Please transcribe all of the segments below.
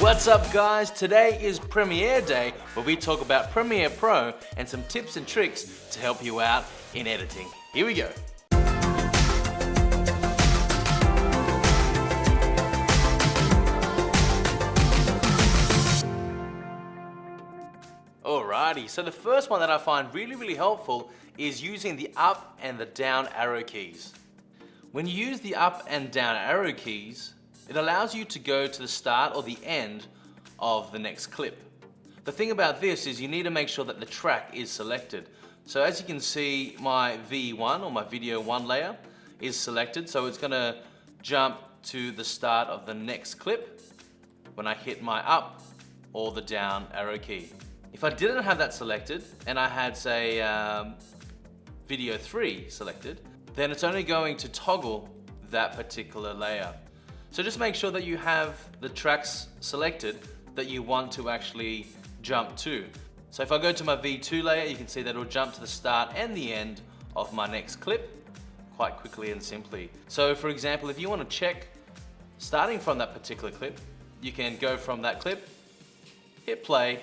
What's up guys? Today is Premiere Day where we talk about Premiere Pro and some tips and tricks to help you out in editing. Here we go. Alrighty, so the first one that I find really helpful is using the up and the down arrow keys. When you use the up and down arrow keys, it allows you to go to the start or the end of the next clip. The thing about this is you need to make sure that the track is selected. So as you can see, my V1 or my video 1 layer is selected, so it's gonna jump to the start of the next clip when I hit my up or the down arrow key. If I didn't have that selected and I had, say, video 3 selected, then it's only going to toggle that particular layer. So just make sure that you have the tracks selected that you want to actually jump to. So if I go to my V2 layer, you can see that it'll jump to the start and the end of my next clip quite quickly and simply. So for example, if you want to check starting from that particular clip, you can go from that clip, hit play,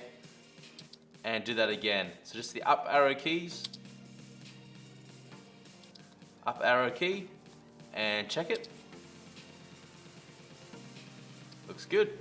and do that again. So just the up arrow keys, up arrow key, and check it. Looks good.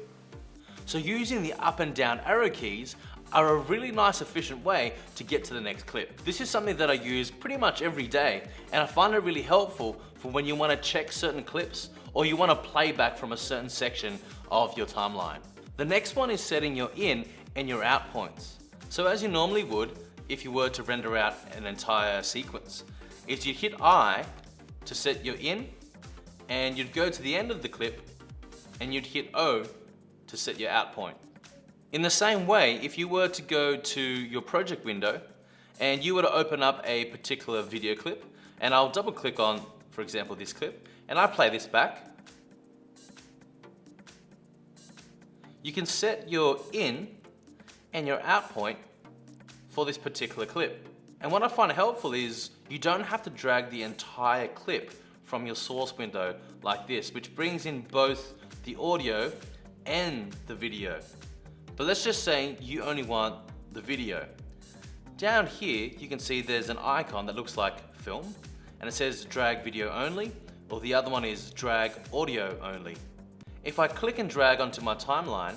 So using the up and down arrow keys are a really nice efficient way to get to the next clip. This is something that I use pretty much every day, and I find it really helpful for when you want to check certain clips or you want to play back from a certain section of your timeline. The next one is setting your in and your out points. So as you normally would if you were to render out an entire sequence, is you'd hit I to set your in, and you'd go to the end of the clip and you'd hit O to set your out point. In the same way, if you were to go to your project window and you were to open up a particular video clip, and I'll double click on, for example, this clip, and I play this back, you can set your in and your out point for this particular clip. And what I find helpful is you don't have to drag the entire clip from your source window like this, which brings in both the audio and the video. But let's just say you only want the video. Down here, you can see there's an icon that looks like film, and it says drag video only, or the other one is drag audio only. If I click and drag onto my timeline,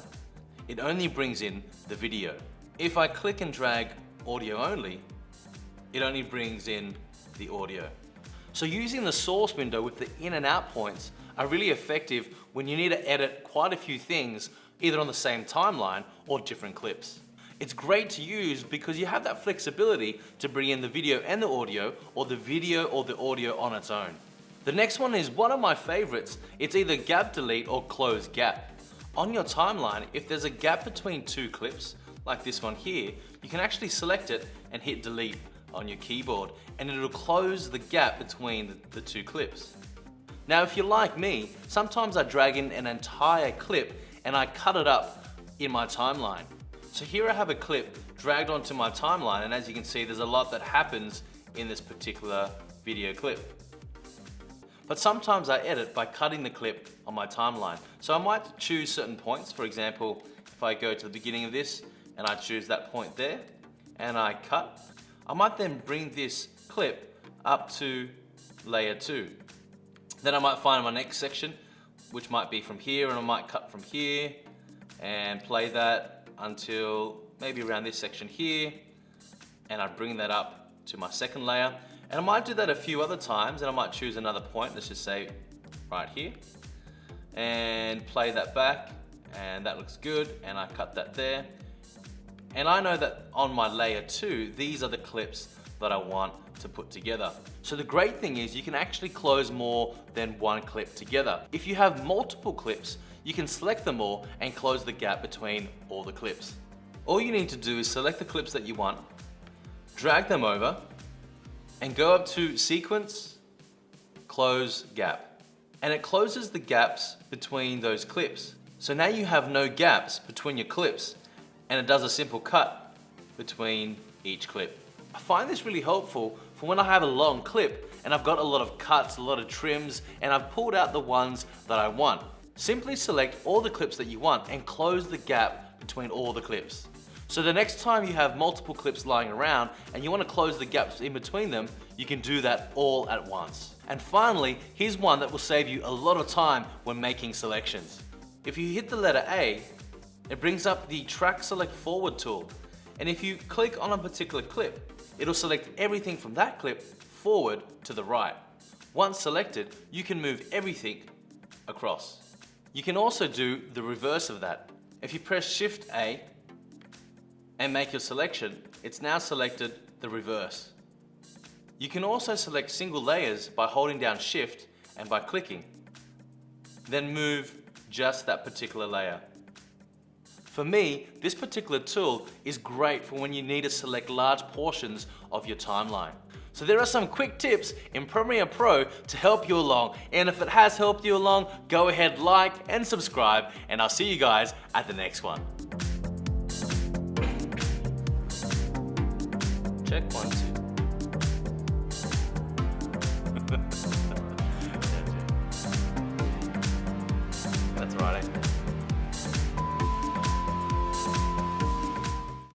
it only brings in the video. If I click and drag audio only, it only brings in the audio. So using the source window with the in and out points are really effective when you need to edit quite a few things either on the same timeline or different clips. It's great to use because you have that flexibility to bring in the video and the audio, or the video or the audio on its own. The next one is one of my favorites. It's either gap delete or close gap. On your timeline, if there's a gap between two clips, like this one here, you can actually select it and hit delete on your keyboard, and it'll close the gap between the two clips. Now if you're like me, sometimes I drag in an entire clip and I cut it up in my timeline. So here I have a clip dragged onto my timeline, and as you can see, there's a lot that happens in this particular video clip. But sometimes I edit by cutting the clip on my timeline. So I might choose certain points. For example, if I go to the beginning of this and I choose that point there and I cut, I might then bring this clip up to layer 2. Then I might find my next section, which might be from here, and I might cut from here and play that until maybe around this section here, and I bring that up to my second layer. And I might do that a few other times, and I might choose another point, let's just say right here, and play that back, and that looks good, and I cut that there. And I know that on my layer 2, these are the clips that I want to put together. So the great thing is you can actually close more than one clip together. If you have multiple clips, you can select them all and close the gap between all the clips. All you need to do is select the clips that you want, drag them over, and go up to Sequence, Close Gap. And it closes the gaps between those clips. So now you have no gaps between your clips, and it does a simple cut between each clip. I find this really helpful for when I have a long clip and I've got a lot of cuts, a lot of trims, and I've pulled out the ones that I want. Simply select all the clips that you want and close the gap between all the clips. So the next time you have multiple clips lying around and you want to close the gaps in between them, you can do that all at once. And finally, here's one that will save you a lot of time when making selections. If you hit the letter A, it brings up the Track Select Forward tool. And if you click on a particular clip, it'll select everything from that clip forward to the right. Once selected, you can move everything across. You can also do the reverse of that. If you press Shift A and make your selection, it's now selected the reverse. You can also select single layers by holding down Shift and by clicking. Then move just that particular layer. For me, this particular tool is great for when you need to select large portions of your timeline. So there are some quick tips in Premiere Pro to help you along, and if it has helped you along, go ahead, like and subscribe, and I'll see you guys at the next one. Check 1, 2. That's right, eh?